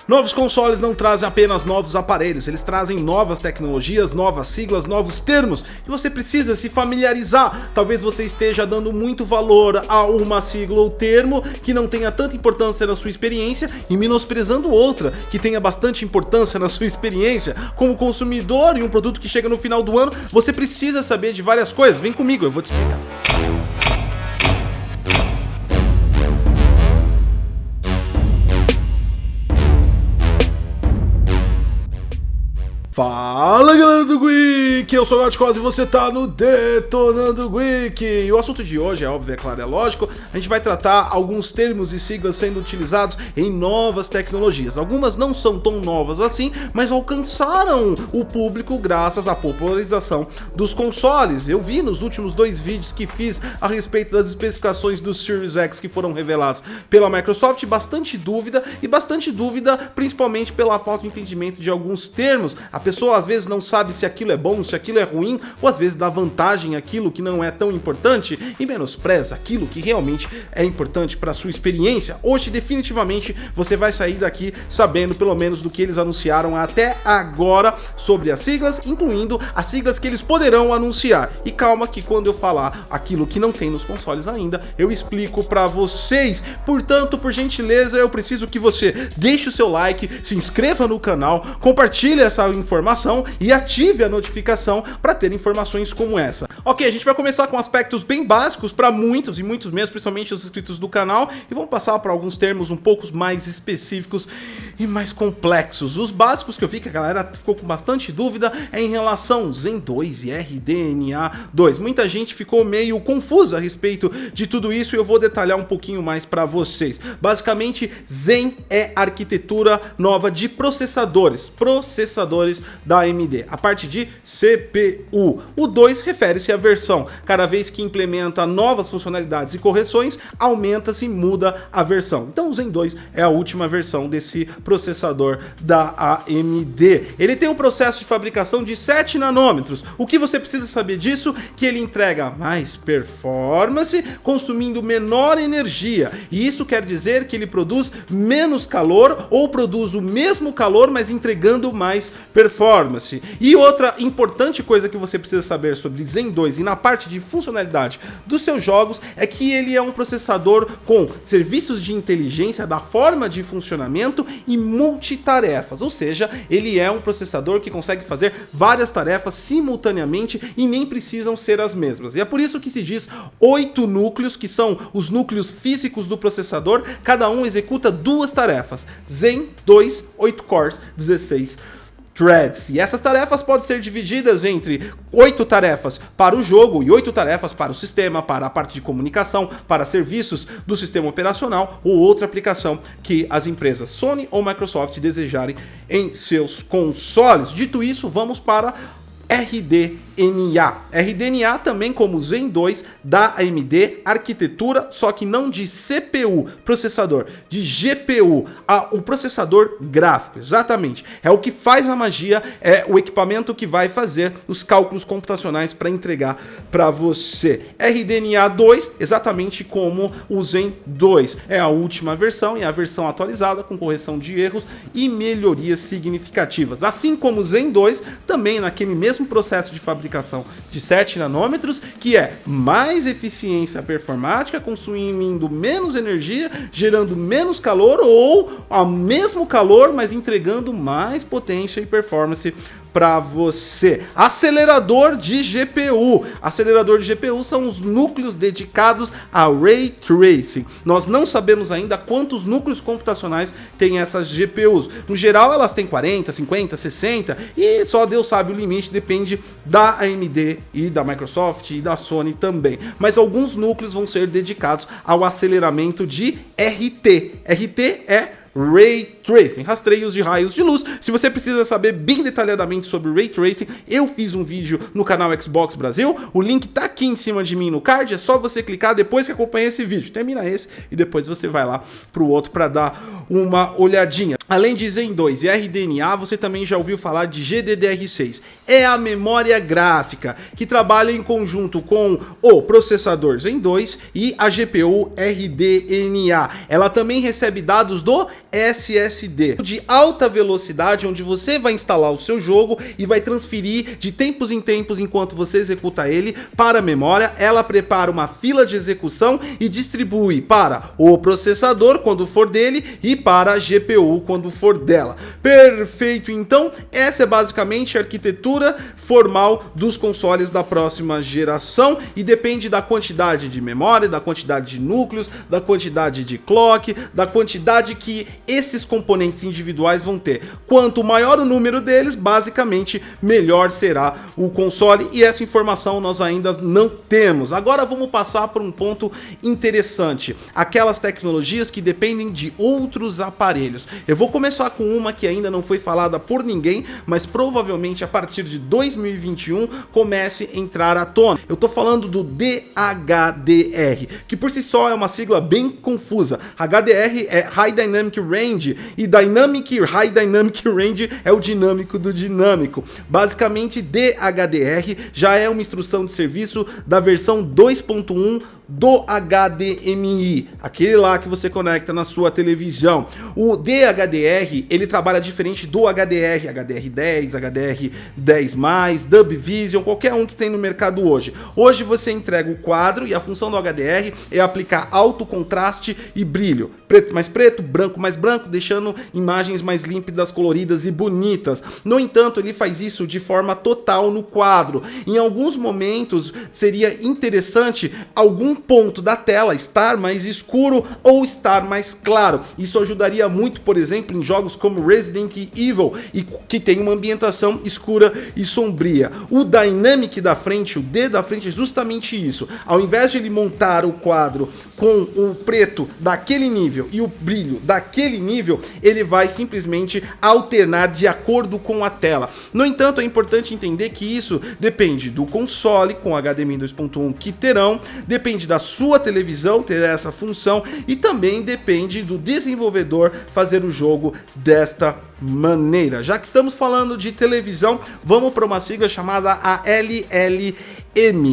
Novos consoles não trazem apenas novos aparelhos, eles trazem novas tecnologias, novas siglas, novos termos, e você precisa se familiarizar. Talvez você esteja dando muito valor a uma sigla ou termo que não tenha tanta importância na sua experiência e menosprezando outra que tenha bastante importância na sua experiência. Como consumidor e um produto que chega no final do ano, você precisa saber de várias coisas. Vem comigo, eu vou te explicar. Fala galera do Geek, eu sou o Nath Cos e você tá no Detonando Geek. E o assunto de hoje é óbvio, é claro, é lógico. A gente vai tratar alguns termos e siglas sendo utilizados em novas tecnologias. Algumas não são tão novas assim, mas alcançaram o público graças à popularização dos consoles. Eu vi nos últimos 2 vídeos que fiz a respeito das especificações do Series X que foram revelados pela Microsoft, bastante dúvida principalmente pela falta de entendimento de alguns termos. A pessoa às vezes não sabe se aquilo é bom, se aquilo é ruim, ou às vezes dá vantagem àquilo que não é tão importante e menospreza aquilo que realmente é importante para a sua experiência. Hoje definitivamente você vai sair daqui sabendo pelo menos do que eles anunciaram até agora sobre as siglas, incluindo as siglas que eles poderão anunciar. E calma que quando eu falar aquilo que não tem nos consoles ainda, eu explico para vocês. Portanto, por gentileza, eu preciso que você deixe o seu like, se inscreva no canal, compartilhe essa informação e ative a notificação para ter informações como essa. Ok, a gente vai começar com aspectos bem básicos para muitos mesmo, principalmente os inscritos do canal, e vamos passar para alguns termos um pouco mais específicos e mais complexos. Os básicos que eu vi que a galera ficou com bastante dúvida é em relação Zen 2 e RDNA 2. Muita gente ficou meio confusa a respeito de tudo isso e eu vou detalhar um pouquinho mais para vocês. Basicamente, Zen é arquitetura nova de processadores da AMD, a parte de CPU. O 2 refere-se à versão. Cada vez que implementa novas funcionalidades e correções, aumenta-se e muda a versão. Então o Zen 2 é a última versão desse processador da AMD. Ele tem um processo de fabricação de 7 nanômetros. O que você precisa saber disso? Que ele entrega mais performance, consumindo menor energia. E isso quer dizer que ele produz menos calor ou produz o mesmo calor, mas entregando mais performance. E outra importante coisa que você precisa saber sobre Zen 2 e na parte de funcionalidade dos seus jogos é que ele é um processador com serviços de inteligência da forma de funcionamento e multitarefas, ou seja, ele é um processador que consegue fazer várias tarefas simultaneamente e nem precisam ser as mesmas. E é por isso que se diz 8 núcleos, que são os núcleos físicos do processador, cada um executa 2 tarefas. Zen 2, 8 cores, 16 threads. E essas tarefas podem ser divididas entre 8 tarefas para o jogo e 8 tarefas para o sistema, para a parte de comunicação, para serviços do sistema operacional ou outra aplicação que as empresas Sony ou Microsoft desejarem em seus consoles. Dito isso, vamos para RDNA. RDNA também como Zen 2 da AMD, arquitetura, só que não de CPU, processador, de GPU, o processador gráfico, exatamente. É o que faz a magia, é o equipamento que vai fazer os cálculos computacionais para entregar para você. RDNA 2, exatamente como o Zen 2, é a última versão e a versão atualizada com correção de erros e melhorias significativas. Assim como o Zen 2, também naquele mesmo processo de fabricação de 7 nanômetros, que é mais eficiência performática, consumindo menos energia, gerando menos calor ou ao mesmo calor, mas entregando mais potência e performance para você. Acelerador de GPU. Acelerador de GPU são os núcleos dedicados a Ray Tracing. Nós não sabemos ainda quantos núcleos computacionais tem essas GPUs. No geral, elas têm 40, 50, 60 e só Deus sabe o limite, depende da AMD e da Microsoft e da Sony também. Mas alguns núcleos vão ser dedicados ao aceleramento de RT. RT é Ray Tracing, rastreios de raios de luz. Se você precisa saber bem detalhadamente sobre Ray Tracing, eu fiz um vídeo no canal Xbox Brasil, o link tá aqui em cima de mim no card, é só você clicar depois que acompanha esse vídeo. Termina esse e depois você vai lá pro outro para dar uma olhadinha. Além de Zen 2 e RDNA, você também já ouviu falar de GDDR6. É a memória gráfica, que trabalha em conjunto com o processador Zen 2 e a GPU RDNA. Ela também recebe dados do SSD, de alta velocidade, onde você vai instalar o seu jogo e vai transferir de tempos em tempos, enquanto você executa ele, para a memória. Ela prepara uma fila de execução e distribui para o processador, quando for dele, e para a GPU, quando for dela. Perfeito, então essa é basicamente a arquitetura formal dos consoles da próxima geração e depende da quantidade de memória, da quantidade de núcleos, da quantidade de clock, da quantidade que esses componentes individuais vão ter. Quanto maior o número deles, basicamente melhor será o console, e essa informação nós ainda não temos. Agora vamos passar por um ponto interessante: aquelas tecnologias que dependem de outros aparelhos. Eu vou começar com uma que ainda não foi falada por ninguém, mas provavelmente a partir de 2021 comece a entrar à tona. Eu tô falando do DHDR, que por si só é uma sigla bem confusa. HDR é High Dynamic Range e High Dynamic Range é o dinâmico do dinâmico. Basicamente, DHDR já é uma instrução de serviço da versão 2.1 do HDMI, aquele lá que você conecta na sua televisão. O DHDR, ele trabalha diferente do HDR, HDR10, HDR10+, DubVision, qualquer um que tem no mercado hoje. Hoje você entrega o quadro e a função do HDR é aplicar alto contraste e brilho. Preto mais preto, branco mais branco, deixando imagens mais límpidas, coloridas e bonitas. No entanto, ele faz isso de forma total no quadro. Em alguns momentos seria interessante algum ponto da tela estar mais escuro ou estar mais claro. Isso ajudaria muito, por exemplo, em jogos como Resident Evil, e que tem uma ambientação escura e sombria. O Dynamic da frente, o D da frente, é justamente isso. Ao invés de ele montar o quadro com o preto daquele nível e o brilho daquele nível, ele vai simplesmente alternar de acordo com a tela. No entanto, é importante entender que isso depende do console com HDMI 2.1 que terão, depende da sua televisão ter essa função e também depende do desenvolvedor fazer o jogo desta maneira. Já que estamos falando de televisão, vamos para uma sigla chamada ALLM.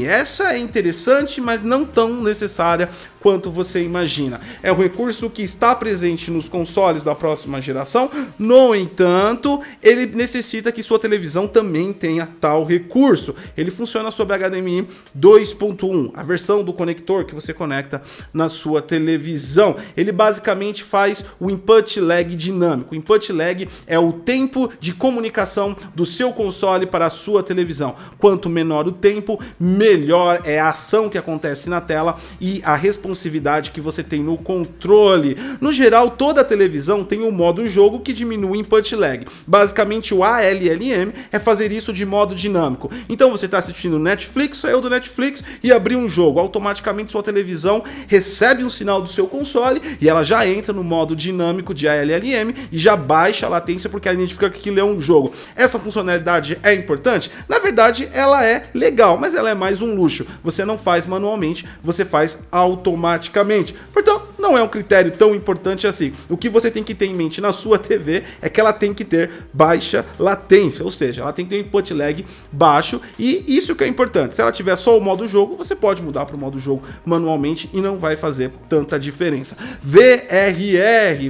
Essa é interessante, mas não tão necessária quanto você imagina. É um recurso que está presente nos consoles da próxima geração, no entanto, ele necessita que sua televisão também tenha tal recurso. Ele funciona sob HDMI 2.1, a versão do conector que você conecta na sua televisão. Ele basicamente faz o input lag dinâmico. O input lag é o tempo de comunicação do seu console para a sua televisão. Quanto menor o tempo, melhor é a ação que acontece na tela e a responsividade que você tem no controle. No geral, toda a televisão tem um modo jogo que diminui o input lag. Basicamente, o ALLM é fazer isso de modo dinâmico. Então você está assistindo Netflix, saiu do Netflix e abriu um jogo. Automaticamente sua televisão recebe um sinal do seu console e ela já entra no modo dinâmico de ALLM e já baixa a latência porque ela identifica que aquilo é um jogo. Essa funcionalidade é importante? Na verdade, ela é legal, mas ela é mais um luxo. Você não faz manualmente, você faz automaticamente. Portanto, não é um critério tão importante assim. O que você tem que ter em mente na sua TV é que ela tem que ter baixa latência, ou seja, ela tem que ter um input lag baixo, e isso que é importante. Se ela tiver só o modo jogo, você pode mudar para o modo jogo manualmente e não vai fazer tanta diferença. VRR,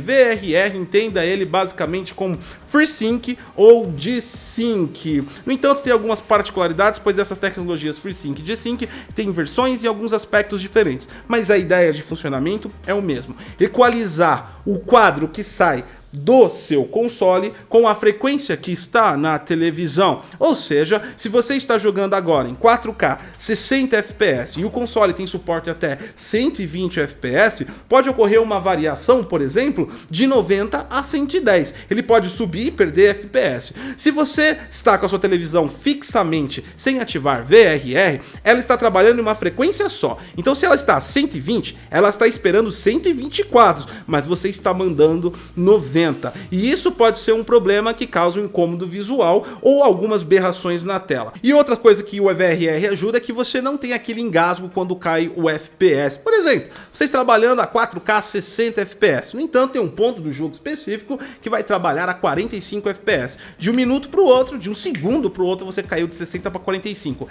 entenda ele basicamente como FreeSync ou G-Sync. No entanto, tem algumas particularidades, pois essas tecnologias FreeSync e G-Sync têm versões e alguns aspectos diferentes, mas a ideia de funcionamento é o mesmo: equalizar o quadro que sai do seu console com a frequência que está na televisão. Ou seja, se você está jogando agora em 4K 60 FPS e o console tem suporte até 120 FPS, pode ocorrer uma variação, por exemplo, de 90 a 110. Ele pode subir e perder FPS. Se você está com a sua televisão fixamente sem ativar VRR, ela está trabalhando em uma frequência só. Então, se ela está a 120, ela está esperando 124, mas você está mandando 90. aumenta. E isso pode ser um problema que causa um incômodo visual ou algumas berrações na tela. E outra coisa que o VRR ajuda é que você não tem aquele engasgo quando cai o FPS. Por exemplo, vocês trabalhando a 4K 60 FPS. No entanto, tem um ponto do jogo específico que vai trabalhar a 45 FPS. De um minuto para o outro, de um segundo para o outro, você caiu de 60 para 45.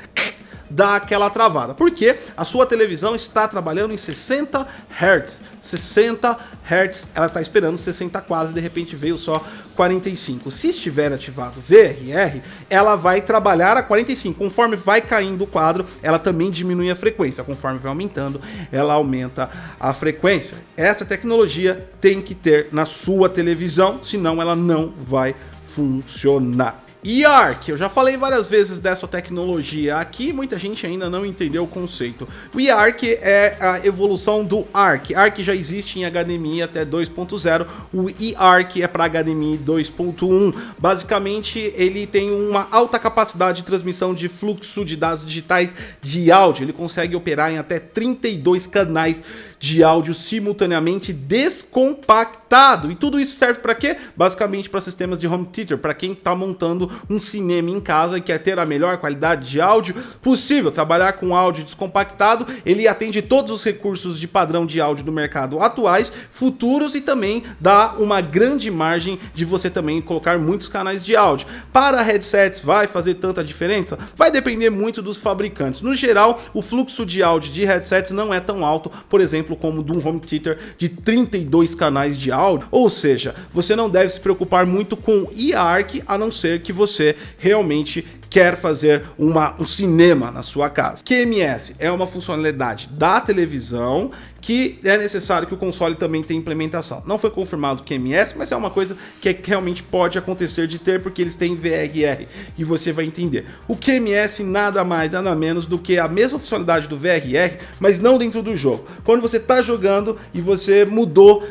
Dá aquela travada, porque a sua televisão está trabalhando em 60 Hz. 60 Hz, ela está esperando 60 quadros e de repente veio só 45. Se estiver ativado VRR, ela vai trabalhar a 45. Conforme vai caindo o quadro, ela também diminui a frequência. Conforme vai aumentando, ela aumenta a frequência. Essa tecnologia tem que ter na sua televisão, senão ela não vai funcionar. eARC, eu já falei várias vezes dessa tecnologia aqui, muita gente ainda não entendeu o conceito. O eARC é a evolução do ARC. ARC já existe em HDMI até 2.0, o eARC é para HDMI 2.1. Basicamente, ele tem uma alta capacidade de transmissão de fluxo de dados digitais de áudio. Ele consegue operar em até 32 canais de áudio simultaneamente descompactado. E tudo isso serve para quê? Basicamente para sistemas de home theater, para quem está montando um cinema em casa e quer ter a melhor qualidade de áudio possível. Trabalhar com áudio descompactado, ele atende todos os recursos de padrão de áudio do mercado atuais, futuros, e também dá uma grande margem de você também colocar muitos canais de áudio. Para headsets, vai fazer tanta diferença? Vai depender muito dos fabricantes. No geral, o fluxo de áudio de headsets não é tão alto, por exemplo, como de um home theater de 32 canais de áudio, ou seja, você não deve se preocupar muito com eARC, a não ser que você realmente quer fazer um cinema na sua casa. QMS é uma funcionalidade da televisão que é necessário que o console também tenha implementação. Não foi confirmado o QMS, mas é uma coisa que realmente pode acontecer de ter, porque eles têm VRR e você vai entender. O QMS nada mais, nada menos do que a mesma funcionalidade do VRR, mas não dentro do jogo. Quando você está jogando e você mudou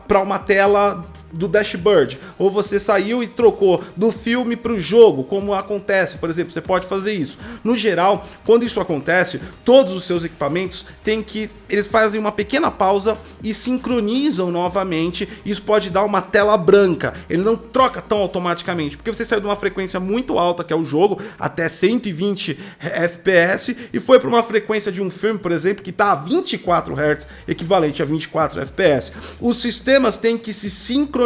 para uma tela do dashboard, ou você saiu e trocou do filme para o jogo, como acontece, por exemplo, você pode fazer isso. No geral, quando isso acontece, todos os seus equipamentos eles fazem uma pequena pausa e sincronizam novamente. Isso pode dar uma tela branca, ele não troca tão automaticamente, porque você saiu de uma frequência muito alta, que é o jogo, até 120 FPS, e foi para uma frequência de um filme, por exemplo, que está a 24 Hz, equivalente a 24 FPS. Os sistemas têm que se sincronizarem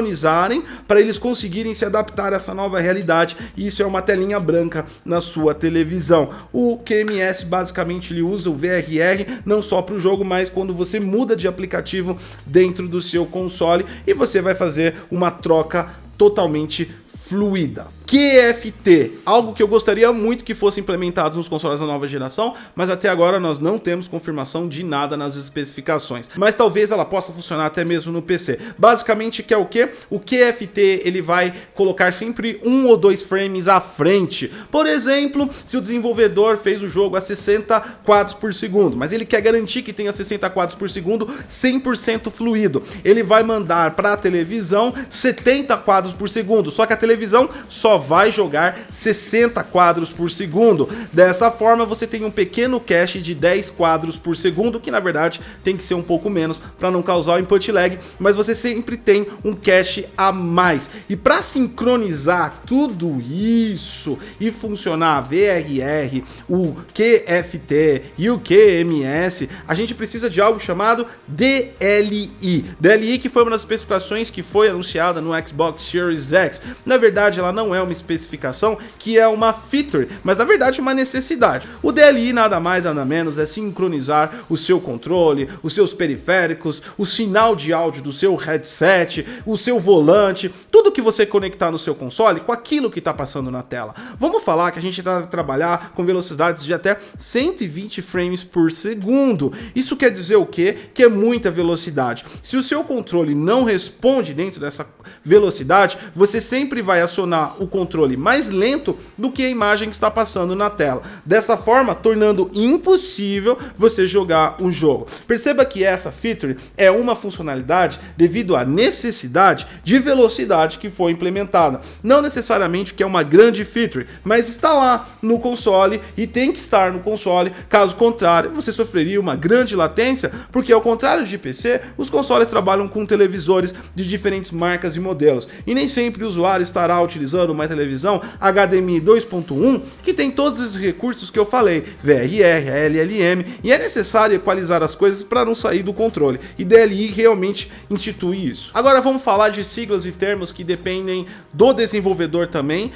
para eles conseguirem se adaptar a essa nova realidade, e isso é uma telinha branca na sua televisão. O QMS basicamente ele usa o VRR não só para o jogo, mas quando você muda de aplicativo dentro do seu console, e você vai fazer uma troca totalmente fluida. QFT, algo que eu gostaria muito que fosse implementado nos consoles da nova geração, mas até agora nós não temos confirmação de nada nas especificações. Mas talvez ela possa funcionar até mesmo no PC. Basicamente, que é o que? O QFT ele vai colocar sempre 1 ou 2 frames à frente. Por exemplo, se o desenvolvedor fez o jogo a 60 quadros por segundo, mas ele quer garantir que tenha 60 quadros por segundo 100% fluido, ele vai mandar para a televisão 70 quadros por segundo, só que a televisão só vai jogar 60 quadros por segundo. Dessa forma, você tem um pequeno cache de 10 quadros por segundo, que na verdade tem que ser um pouco menos para não causar o input lag, mas você sempre tem um cache a mais. E para sincronizar tudo isso e funcionar a VRR, o QFT e o QMS, a gente precisa de algo chamado DLI. DLI, que foi uma das especificações que foi anunciada no Xbox Series X. Na verdade, ela não é uma especificação, que é uma feature, mas na verdade uma necessidade. O DLI nada mais nada menos é sincronizar o seu controle, os seus periféricos, o sinal de áudio do seu headset, o seu volante, tudo que você conectar no seu console com aquilo que está passando na tela. Vamos falar que a gente está a trabalhar com velocidades de até 120 frames por segundo. Isso quer dizer o quê? Que é muita velocidade. Se o seu controle não responde dentro dessa velocidade, você sempre vai acionar o controle mais lento do que a imagem que está passando na tela. Dessa forma, tornando impossível você jogar um jogo. Perceba que essa feature é uma funcionalidade devido à necessidade de velocidade que foi implementada. Não necessariamente que é uma grande feature, mas está lá no console e tem que estar no console, caso contrário, você sofreria uma grande latência, porque ao contrário de PC, os consoles trabalham com televisores de diferentes marcas e modelos, e nem sempre o usuário estará utilizando uma televisão HDMI 2.1 que tem todos esses recursos que eu falei, VRR, LLM, e é necessário equalizar as coisas para não sair do controle, e DLI realmente institui isso. Agora vamos falar de siglas e termos que dependem do desenvolvedor também.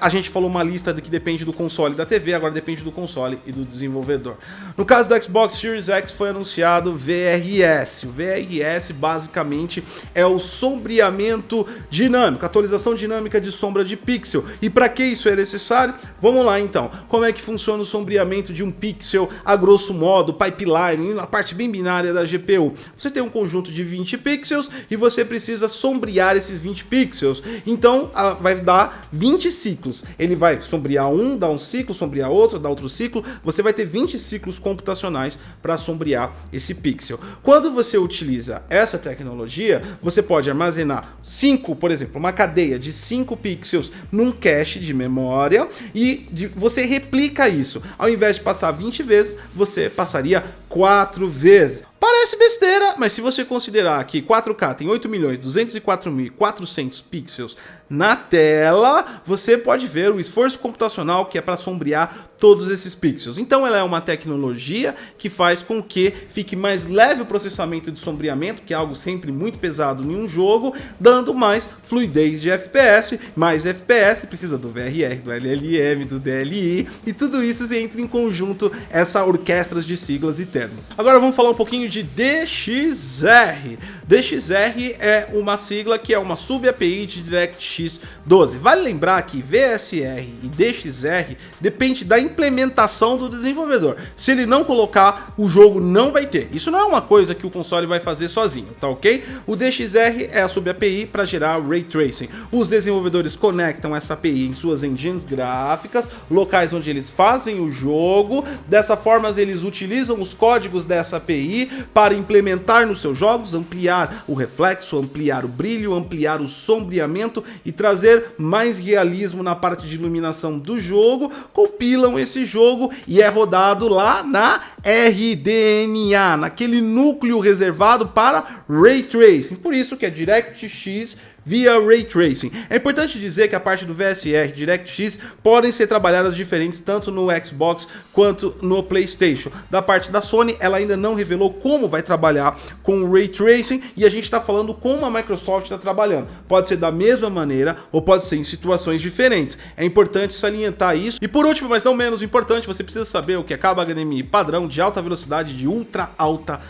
A gente falou uma lista que depende do console e da TV, agora depende do console e do desenvolvedor. No caso do Xbox Series X foi anunciado VRS. O VRS basicamente é o sombreamento dinâmico, atualização dinâmica de sombra de pixel. E para que isso é necessário? Vamos lá então. Como é que funciona o sombreamento de um pixel a grosso modo, pipeline, na parte bem binária da GPU? Você tem um conjunto de 20 pixels e você precisa sombrear esses 20 pixels. Então vai dar 20 ciclos. Ele vai sombrear um, dar um ciclo, sombrear outro, dar outro ciclo. Você vai ter 20 ciclos computacionais para sombrear esse pixel. Quando você utiliza essa tecnologia, você pode armazenar 5, por exemplo, uma cadeia de 5 pixels num cache de memória e você replica isso. Ao invés de passar 20 vezes, você passaria 4 vezes. Parece besteira, mas se você considerar que 4K tem 8.204.400 pixels na tela, você pode ver o esforço computacional que é para sombrear todos esses pixels. Então ela é uma tecnologia que faz com que fique mais leve o processamento de sombreamento, que é algo sempre muito pesado em um jogo, dando mais fluidez de FPS. Mais FPS precisa do VRR, do LLM, do DLI, e tudo isso entra em conjunto, essa orquestra de siglas e termos. Agora vamos falar um pouquinho de DXR. DXR é uma sigla que é uma sub-API de DirectX 12. Vale lembrar que VSR e DXR depende da implementação do desenvolvedor. Se ele não colocar, o jogo não vai ter. Isso não é uma coisa que o console vai fazer sozinho, tá ok? O DXR é a sub-API para gerar Ray Tracing. Os desenvolvedores conectam essa API em suas engines gráficas, locais onde eles fazem o jogo. Dessa forma, eles utilizam os códigos dessa API para implementar nos seus jogos, ampliar o reflexo, ampliar o brilho, ampliar o sombreamento e trazer mais realismo na parte de iluminação do jogo. Compilam esse jogo e é rodado lá na RDNA, naquele núcleo reservado para Ray Tracing. Por isso que é DirectX via Ray Tracing. É importante dizer que a parte do VSR e DirectX podem ser trabalhadas diferentes tanto no Xbox quanto no PlayStation. Da parte da Sony, ela ainda não revelou como vai trabalhar com o Ray Tracing e a gente está falando como a Microsoft está trabalhando. Pode ser da mesma maneira ou pode ser em situações diferentes. É importante salientar isso. E por último, mas não menos importante, você precisa saber o que é cabo HDMI padrão de alta velocidade de ultra alta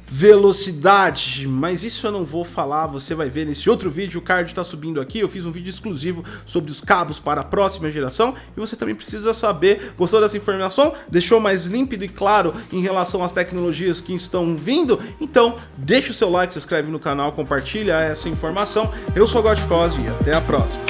velocidade, mas isso eu não vou falar, você vai ver nesse outro vídeo, o card está subindo aqui, eu fiz um vídeo exclusivo sobre os cabos para a próxima geração e você também precisa saber. Gostou dessa informação? Deixou mais límpido e claro em relação às tecnologias que estão vindo? Então deixa o seu like, se inscreve no canal, compartilha essa informação. Eu sou o GodCos e até a próxima.